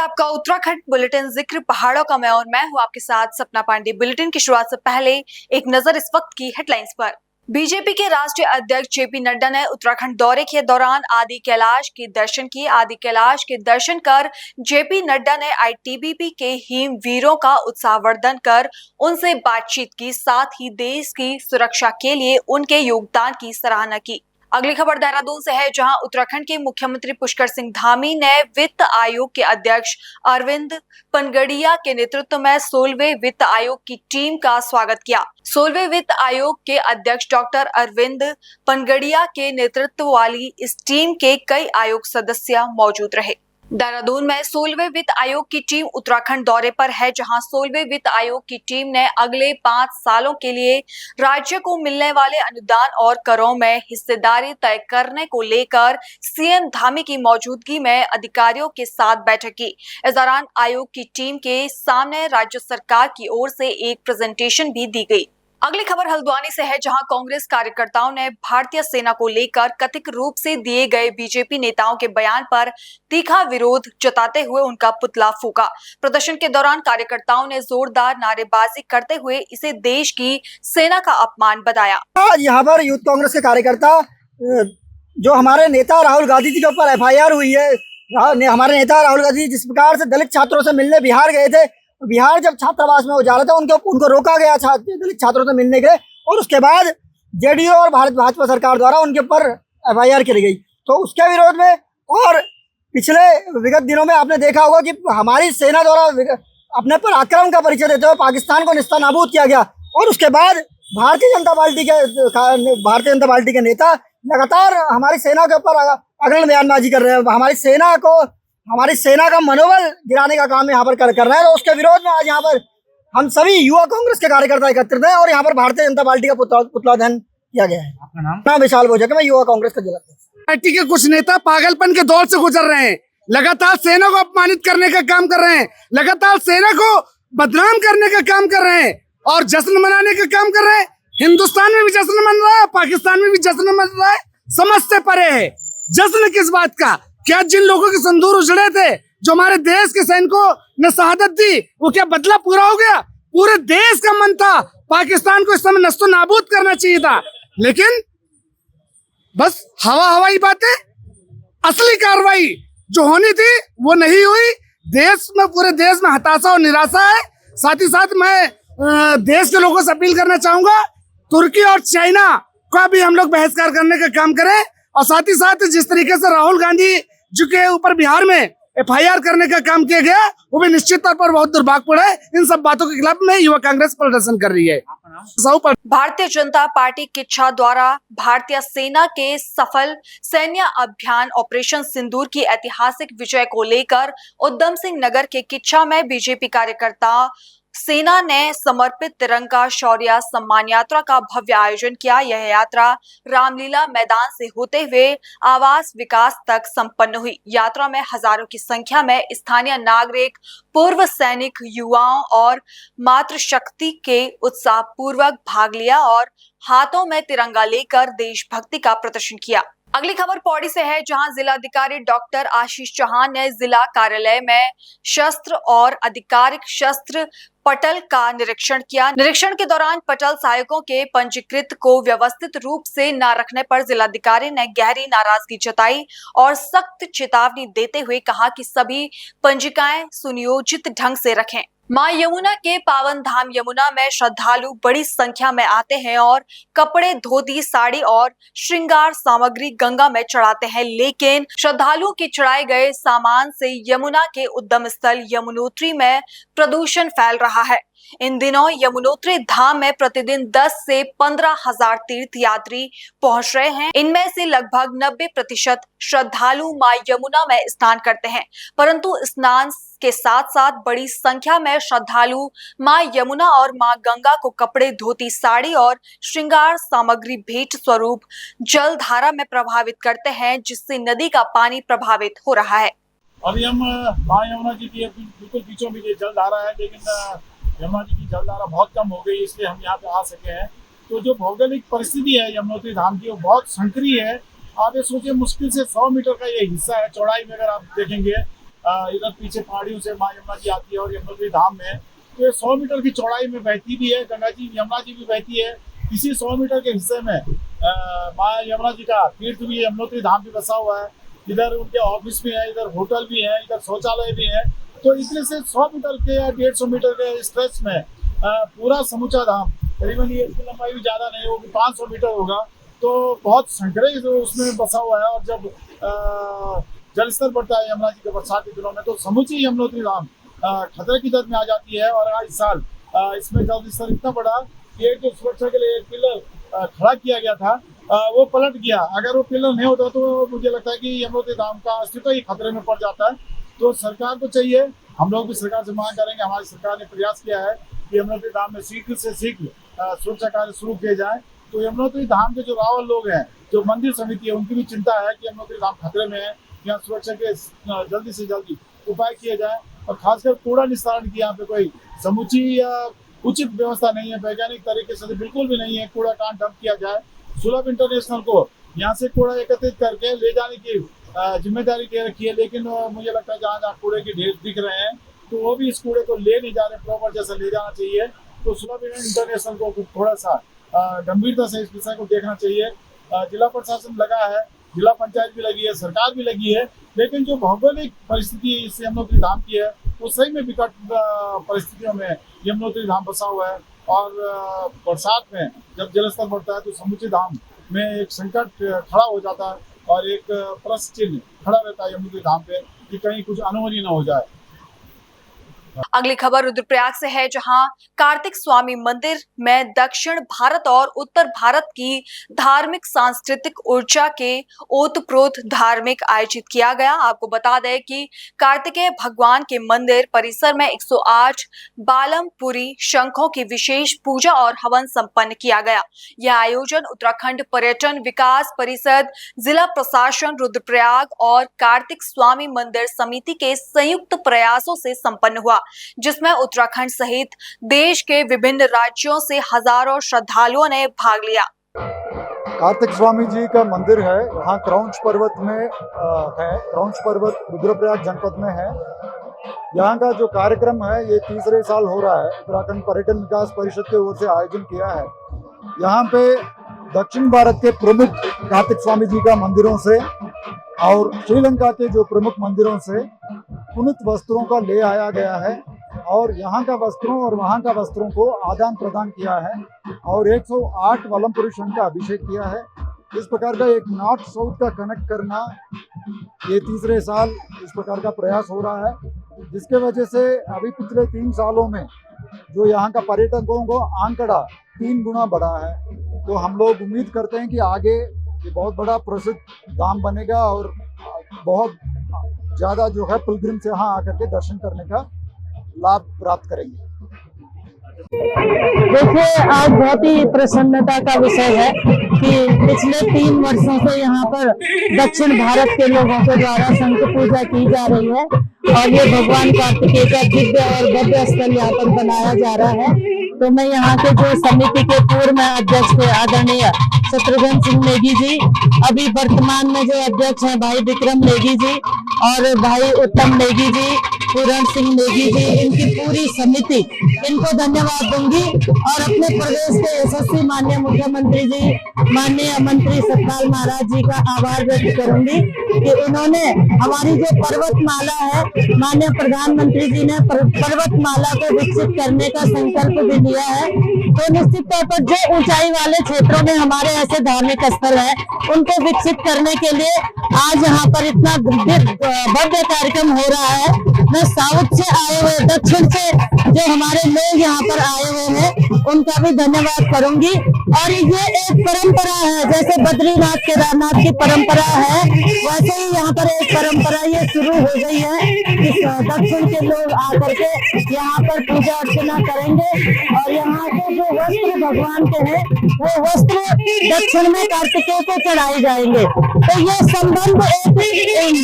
आपका उत्तराखंड बुलेटिन जिक्र पहाड़ों का मैं और मैं हूं आपके साथ सपना पांडे। बुलेटिन की शुरुआत से पहले एक नजर इस वक्त की हेडलाइंस पर। बीजेपी के राष्ट्रीय अध्यक्ष जेपी नड्डा ने उत्तराखंड दौरे के दौरान आदि कैलाश के दर्शन किए। आदि कैलाश के दर्शन कर जेपी नड्डा ने आईटीबीपी के हिम वीरों का उत्साहवर्धन कर उनसे बातचीत की, साथ ही देश की सुरक्षा के लिए उनके योगदान की सराहना की। अगली खबर देहरादून से है, जहां उत्तराखंड के मुख्यमंत्री पुष्कर सिंह धामी ने वित्त आयोग के अध्यक्ष अरविंद पनगड़िया के नेतृत्व में 16वें वित्त आयोग की टीम का स्वागत किया। 16वें वित्त आयोग के अध्यक्ष डॉक्टर अरविंद पनगड़िया के नेतृत्व वाली इस टीम के कई आयोग सदस्य मौजूद रहे। देहरादून में 16वें वित्त आयोग की टीम उत्तराखंड दौरे पर है, जहां 16वें वित्त आयोग की टीम ने अगले 5 सालों के लिए राज्य को मिलने वाले अनुदान और करों में हिस्सेदारी तय करने को लेकर सीएम धामी की मौजूदगी में अधिकारियों के साथ बैठक की। इस दौरान आयोग की टीम के सामने राज्य सरकार की ओर से एक प्रेजेंटेशन भी दी गई। अगली खबर हल्द्वानी से है, जहां कांग्रेस कार्यकर्ताओं ने भारतीय सेना को लेकर कथित रूप से दिए गए बीजेपी नेताओं के बयान पर तीखा विरोध जताते हुए उनका पुतला फूंका। प्रदर्शन के दौरान कार्यकर्ताओं ने जोरदार नारेबाजी करते हुए इसे देश की सेना का अपमान बताया। यहाँ पर यूथ कांग्रेस के कार्यकर्ता जो हमारे नेता राहुल गांधी जी के ऊपर एफआईआर हुई है, हमारे नेता राहुल गांधी जिस प्रकार से दलित छात्रों से मिलने बिहार गए थे, बिहार जब छात्रावास में उजाला था उनको रोका गया दलित छात्रों से मिलने के, और उसके बाद जेडीयू और भाजपा सरकार द्वारा उनके ऊपर एफआईआर की गई। तो उसके विरोध में और पिछले विगत दिनों में आपने देखा होगा कि हमारी सेना द्वारा अपने पराक्रम का परिचय देते हुए पाकिस्तान को निस्तानाबूद किया गया, और उसके बाद भारतीय जनता पार्टी के नेता लगातार हमारी सेना के ऊपर अग्रणी बयानबाजी कर रहे हैं, हमारी सेना का मनोबल गिराने का काम यहाँ पर कर रहे हैं। तो उसके विरोध में आज यहाँ पर हम सभी युवा कांग्रेस के कार्यकर्ता एकत्रित हैं और यहाँ पर भारतीय जनता पार्टी का पुतला दहन किया गया है। आपका नाम? विशाल भोजक, मैं युवा कांग्रेस का जिला पार्टी के कुछ नेता पागलपन के दौर से गुजर रहे हैं, लगातार सेना को अपमानित करने का काम कर रहे हैं, लगातार सेना को बदनाम करने का काम कर रहे हैं और जश्न मनाने का काम कर रहे हैं। हिंदुस्तान में भी जश्न मन रहा है, पाकिस्तान में भी जश्न मन रहा है, समझ से परे है। जश्न किस बात का? क्या जिन लोगों के संदूर उजड़े थे, जो हमारे देश के सैनिकों ने शहादत दी, वो क्या बदला पूरा हो गया? पूरे देश का मन था पाकिस्तान को इस समय नस्तो नाबूद करना चाहिए था, लेकिन बस हवाई बातें, असली कार्रवाई जो होनी थी वो नहीं हुई। पूरे देश में हताशा और निराशा है। साथ ही साथ मैं देश के लोगों से अपील करना चाहूंगा, तुर्की और चाइना का भी हम लोग बहिष्कार करने का काम करें, और साथ ही साथ जिस तरीके से राहुल गांधी जी के ऊपर बिहार में एफआईआर करने का काम किया गया, वो भी निश्चित तौर पर बहुत दुर्भाग्यपूर्ण है। इन सब बातों के खिलाफ में युवा कांग्रेस प्रदर्शन कर रही है। भारतीय जनता पार्टी किच्छा द्वारा भारतीय सेना के सफल सैन्य अभियान ऑपरेशन सिंदूर की ऐतिहासिक विजय को लेकर उधम सिंह नगर के किच्छा में बीजेपी कार्यकर्ता सेना ने समर्पित तिरंगा शौर्य सम्मान यात्रा का भव्य आयोजन किया। यह यात्रा रामलीला मैदान से होते हुए आवास विकास तक संपन्न हुई। यात्रा में हजारों की संख्या में स्थानीय नागरिक, पूर्व सैनिक, युवाओं और मातृशक्ति के उत्साह पूर्वक भाग लिया और हाथों में तिरंगा लेकर देशभक्ति का प्रदर्शन किया। अगली खबर पौड़ी से है, जहां जिलाधिकारी डॉक्टर आशीष चौहान ने जिला कार्यालय में शस्त्र और आधिकारिक शस्त्र पटल का निरीक्षण किया। निरीक्षण के दौरान पटल सहायकों के पंजीकृत को व्यवस्थित रूप से न रखने पर जिलाधिकारी ने गहरी नाराजगी जताई और सख्त चेतावनी देते हुए कहा कि सभी पंजिकाएं सुनियोजित ढंग से रखें। मां यमुना के पावन धाम यमुना में श्रद्धालु बड़ी संख्या में आते हैं और कपड़े, धोती, साड़ी और श्रृंगार सामग्री गंगा में चढ़ाते हैं, लेकिन श्रद्धालुओं के चढ़ाए गए सामान से यमुना के उद्गम स्थल यमुनोत्री में प्रदूषण फैल रहा है। इन दिनों यमुनोत्री धाम में प्रतिदिन 10 से 15 हजार तीर्थ यात्री पहुंच रहे हैं। इनमें से लगभग 90% श्रद्धालु मां यमुना में स्नान करते हैं, परंतु स्नान के साथ साथ बड़ी संख्या में श्रद्धालु मां यमुना और मां गंगा को कपड़े, धोती, साड़ी और श्रृंगार सामग्री भेंट स्वरूप जल धारा में प्रभावित करते हैं, जिससे नदी का पानी प्रभावित हो रहा है। अभी हम मां यमुना जी की बिल्कुल बीचों बीच जल धारा है, लेकिन यमुना जी की जलधारा बहुत कम हो गई, इसलिए हम यहाँ पे आ सके हैं। तो जो भौगोलिक परिस्थिति है यमुनोत्री धाम की, वो बहुत संकरी है। आप ये सोचिए, मुश्किल से 100 मीटर का ये हिस्सा है। चौड़ाई में अगर आप देखेंगे इधर पीछे पहाड़ियों से माँ यमुना जी आती है और यमुनोत्री धाम में तो ये 100 मीटर की चौड़ाई में बहती भी है गंगा जी, यमुना जी भी बहती है। इसी 100 मीटर के हिस्से में माँ यमुना जी का तीर्थ भी यमुनोत्री धाम भी बसा हुआ है। इधर उनके ऑफिस भी है, इधर होटल भी है, इधर शौचालय भी है। तो इतने से 100 मीटर के या 150 मीटर के स्ट्रेच में पूरा समूचा धाम, करीबन ये इसकी लंबाई भी ज़्यादा नहीं होगी, 500 मीटर होगा। तो बहुत संकरे उसमें बसा हुआ है। और जब जल स्तर बढ़ता है यमुना जी के बरसात के दिनों में तो समूची यमुनोत्री धाम खतरे की जद में आ जाती है। और इस साल इसमें जल स्तर इतना बढ़ा कि एक जो सुरक्षा के लिए एक पिलर खड़ा किया गया था वो पलट गया। अगर वो पिलर नहीं होता तो मुझे लगता है कि यमुनोत्री धाम का अस्तित्व ही खतरे में पड़ जाता है। तो सरकार को चाहिए, हम लोग भी सरकार से मांग करेंगे, हमारी सरकार ने प्रयास किया है कि यमुनोत्री धाम में शीघ्र से शीघ्र सुरक्षा कार्य शुरू किए जाए। तो यमुनोत्री धाम के जो रावल लोग हैं, जो मंदिर समिति है, उनकी भी चिंता है कि यमुनोत्री धाम खतरे में है, यहाँ सुरक्षा के जल्दी से जल्दी उपाय किए जाए। और खासकर कूड़ा निस्तारण की यहाँ पे कोई समुची या उचित व्यवस्था नहीं है, वैज्ञानिक तरीके से बिल्कुल भी नहीं है। कूड़ा कहाँ डंप किया जाए। सुलभ इंटरनेशनल को यहाँ से कूड़ा एकत्रित करके ले जाने की जिम्मेदारी दे रखी है, लेकिन मुझे लगता है जहाँ जहाँ कूड़े के ढेर दिख रहे हैं तो वो भी इस कूड़े को ले नहीं जा रहे प्रॉपर जैसा ले जाना चाहिए। तो सुलभ इंटरनेशनल को थोड़ा सा गंभीरता से इस विषय को देखना चाहिए। जिला प्रशासन लगा है, जिला पंचायत भी लगी है, सरकार भी लगी है, लेकिन जो भौगोलिक परिस्थिति इस यमुनोत्री धाम की है वो सही में विकट परिस्थितियों में यमुनोत्री धाम बसा हुआ है। और बरसात में जब जलस्तर बढ़ता है तो समूचे धाम में एक संकट खड़ा हो जाता है और एक प्रश्न चिन्ह खड़ा रहता है यमुनोत्री धाम पे कि कहीं कुछ अनहोनी न हो जाए। अगली खबर रुद्रप्रयाग से है, जहां कार्तिक स्वामी मंदिर में दक्षिण भारत और उत्तर भारत की धार्मिक सांस्कृतिक ऊर्जा के ओतप्रोत धार्मिक आयोजित किया गया। आपको बता दें कि कार्तिकेय भगवान के मंदिर परिसर में 108 बालमपुरी शंखों की विशेष पूजा और हवन संपन्न किया गया। यह आयोजन उत्तराखंड पर्यटन विकास परिषद, जिला प्रशासन रुद्रप्रयाग और कार्तिक स्वामी मंदिर समिति के संयुक्त प्रयासों से संपन्न हुआ, जिसमें उत्तराखंड सहित देश के विभिन्न राज्यों से हजारों श्रद्धालुओं ने भाग लिया। कार्तिक स्वामी जी का मंदिर है, यहाँ क्रौंच पर्वत में है। क्रौंच पर्वत रुद्रप्रयाग जनपद में है। यहाँ का जो कार्यक्रम है ये तीसरे साल हो रहा है। उत्तराखंड पर्यटन विकास परिषद की ओर से आयोजन किया है। यहाँ पे दक्षिण भारत के प्रमुख कार्तिक स्वामी जी का मंदिरों से और श्रीलंका के जो प्रमुख मंदिरों से पुनित वस्त्रों का ले आया गया है और यहाँ का वस्त्रों और वहाँ का वस्त्रों को आदान प्रदान किया है और 108 वलमपुरी शंख का अभिषेक किया है। इस प्रकार का एक नॉर्थ साउथ का कनेक्ट करना ये तीसरे साल इस प्रकार का प्रयास हो रहा है, जिसके वजह से अभी पिछले 3 सालों में जो यहाँ का पर्यटकों को आंकड़ा 3 गुना बढ़ा है। तो हम लोग उम्मीद करते हैं कि आगे ये बहुत बड़ा प्रसिद्ध धाम बनेगा और बहुत ज़्यादा जो है पिलग्रिम से यहाँ आकर के दर्शन करने का लाभ प्राप्त करेंगे। देखिए, आज बहुत ही प्रसन्नता का विषय है कि पिछले 3 वर्षों से यहाँ पर दक्षिण भारत के लोगों के द्वारा शंख पूजा की जा रही है और ये भगवान कार्तिकेय का दिव्य और भव्य स्थल यहाँ पर बनाया जा रहा है। तो मैं यहाँ के जो समिति के पूर्व अध्यक्ष थे आदरणीय शत्रुघ्न सिंह नेगी जी, अभी वर्तमान में जो अध्यक्ष हैं भाई विक्रम नेगी जी और भाई उत्तम नेगी जी, पूरण सिंह नेगी जी, इनकी पूरी समिति, इनको धन्यवाद दूंगी और अपने प्रदेश के यशस्वी माननीय मुख्यमंत्री जी, माननीय मंत्री सतपाल महाराज जी का आभार व्यक्त करूंगी कि उन्होंने हमारी जो पर्वतमाला है, माननीय प्रधानमंत्री जी ने पर्वतमाला को विकसित करने का संकल्प भी लिया है। तो निश्चित तौर पर जो ऊंचाई वाले क्षेत्रों में हमारे ऐसे धार्मिक स्थल है उनको विकसित करने के लिए आज यहाँ पर इतना भव्य कार्यक्रम हो रहा है। मैं साउथ से आए हुए, दक्षिण से जो हमारे लोग यहाँ पर आए हुए हैं उनका भी धन्यवाद करूंगी। और ये एक परंपरा है, जैसे बद्रीनाथ केदारनाथ की परंपरा है वैसे ही यहाँ पर एक परंपरा ये शुरू हो गई है कि दक्षिण के लोग आकर के यहाँ पर पूजा अर्चना करेंगे और यहाँ के जो वस्त्र भगवान के हैं वो वस्त्र दक्षिण में कार्तिकेय को चढ़ाए जाएंगे। तो ये संबंध एक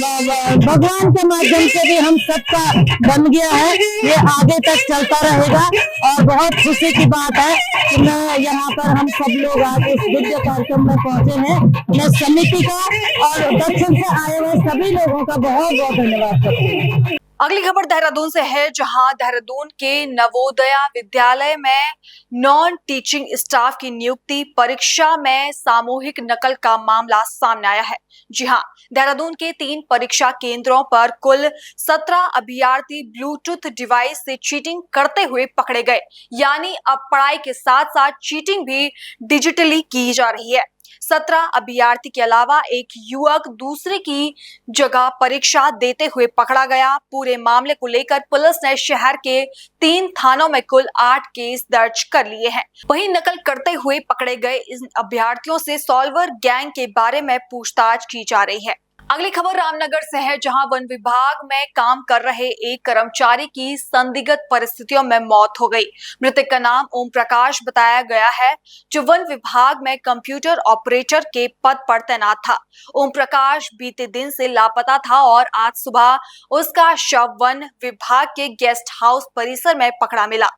भगवान के माध्यम से भी हम सबका बन गया है, ये आगे तक चलता रहेगा और बहुत खुशी की बात है कि मैं यहाँ पर हम सब लोग आज इस दिव्य कार्यक्रम में पहुंचे हैं। मैं समिति का और दक्षिण से आए हुए सभी लोगों का बहुत बहुत धन्यवाद करती हूँ। अगली खबर देहरादून से है, जहां देहरादून के नवोदया विद्यालय में नॉन टीचिंग स्टाफ की नियुक्ति परीक्षा में सामूहिक नकल का मामला सामने आया है। जी हां, देहरादून के 3 परीक्षा केंद्रों पर कुल 17 अभ्यर्थी ब्लूटूथ डिवाइस से चीटिंग करते हुए पकड़े गए। यानी अब पढ़ाई के साथ साथ चीटिंग भी डिजिटली की जा रही है। 17 अभ्यर्थी के अलावा एक युवक दूसरे की जगह परीक्षा देते हुए पकड़ा गया। पूरे मामले को लेकर पुलिस ने शहर के 3 थानों में कुल 8 केस दर्ज कर लिए हैं। वहीं नकल करते हुए पकड़े गए इन अभ्यर्थियों से सॉल्वर गैंग के बारे में पूछताछ की जा रही है। अगली खबर रामनगर से है, जहां वन विभाग में काम कर रहे एक कर्मचारी की संदिग्ध परिस्थितियों में मौत हो गई। मृतक का नाम ओम प्रकाश बताया गया है, जो वन विभाग में कंप्यूटर ऑपरेटर के पद पर तैनात था। ओम प्रकाश बीते दिन से लापता था और आज सुबह उसका शव वन विभाग के गेस्ट हाउस परिसर में पकड़ा मिला।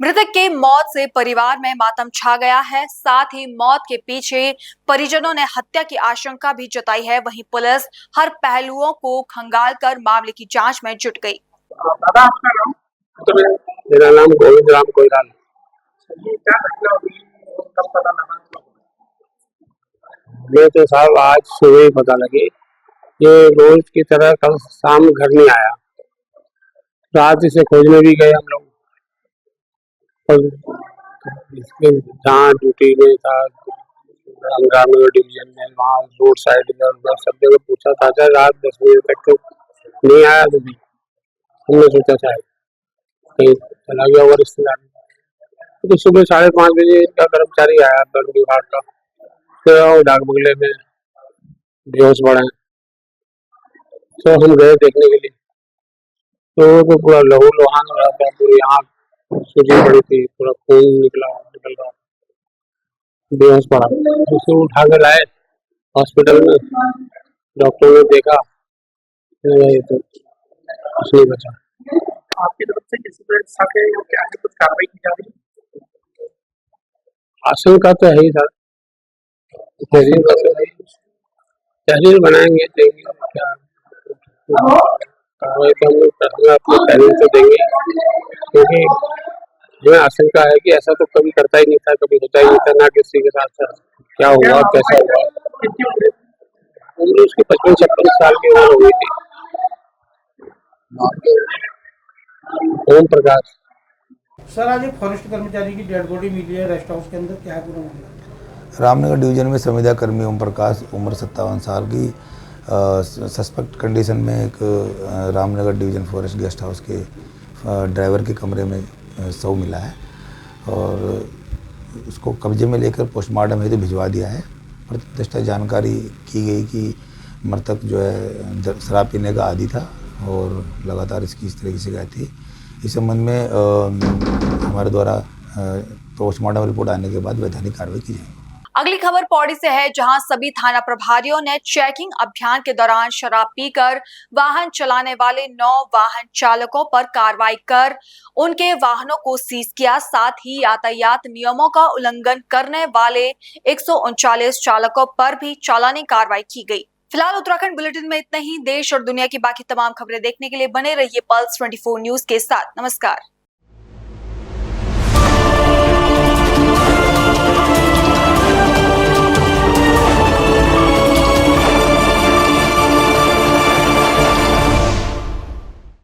मृतक के मौत से परिवार में मातम छा गया है। साथ ही मौत के पीछे परिजनों ने हत्या की आशंका भी जताई है। वहीं पुलिस हर पहलुओं को खंगालकर मामले की जांच में जुट गई। दादा, आपका नाम? मेरा नाम गोविंद राम कोइराला। ये क्या घटना हुई, कब पता लगा? मैं तो साहब आज सुबह ही पता लगी। ये रोज की तरह कल शाम घर नहीं आया, रात इसे खोजने भी गए हम लोग। और जहाँ ड्यूटी में था ग्रामीण डिवीजन में, वहाँ रोड साइड इधर उधर सब जगह पूछा था। रात 10 बजे तक तो नहीं आया। तो भी हमने सोचा था कहीं चला गया होगा रिश्तेदार। तो सुबह 5:30 बजे का कर्मचारी आया वन विभाग का, तो डाक बंगले में बेहोश पड़ा है। तो हम गए देखने के लिए, तो पूरा लहू लुहान हो रहा था, पूरी आँख सूजी पड़ी थी, पूरा खून निकल रहा, बेहोश पड़ा। उसे उठा कर लाए हॉस्पिटल में। डॉक्टर ने देखा तो कुछ नहीं बचा। आपकी तरफ से किसी पर शक है या क्या है, कुछ कार्रवाई की जा रही है? आशंका तो है ही सर, तहरीर बनाएंगे, देंगे क्या कार्रवाई तो हम लोग अपने तहरीर से देंगे, क्योंकि हमें आशंका है कि ऐसा तो कभी करता ही नहीं था, कभी होता ही नहीं था, ना किसी के साथ क्या हुआ कैसा हुआ। उम्र उसकी 55-56 साल की उम्र हो गई थी। ओम प्रकाश। सर, आज एक फॉरेस्ट कर्मचारी की डेड बॉडी मिली है रेस्ट हाउस के अंदर, क्या पूरा मामला? रामनगर डिवीजन में संविदा कर्मी ओम प्रकाश उम्र 57 साल की सस्पेक्ट कंडीशन में एक Ramnagar division forest guest house के ड्राइवर के कमरे में शव मिला है और उसको कब्जे में लेकर पोस्टमार्टम हेतु भिजवा दिया है। प्रतिष्ठा जानकारी की गई कि मृतक जो है शराब पीने का आदी था और लगातार इसकी इस तरह की शिकायत थी। इस संबंध में हमारे द्वारा पोस्टमार्टम रिपोर्ट आने के बाद वैधानिक कार्रवाई की जाएगी। अगली खबर पौड़ी से है, जहां सभी थाना प्रभारियों ने चेकिंग अभियान के दौरान शराब पीकर वाहन चलाने वाले 9 वाहन चालकों पर कार्रवाई कर उनके वाहनों को सीज किया। साथ ही यातायात नियमों का उल्लंघन करने वाले 139 चालकों पर भी चालानी कार्रवाई की गई। फिलहाल उत्तराखंड बुलेटिन में इतना ही। देश और दुनिया की बाकी तमाम खबरें देखने के लिए बने रहिए पल्स 24 न्यूज के साथ। नमस्कार।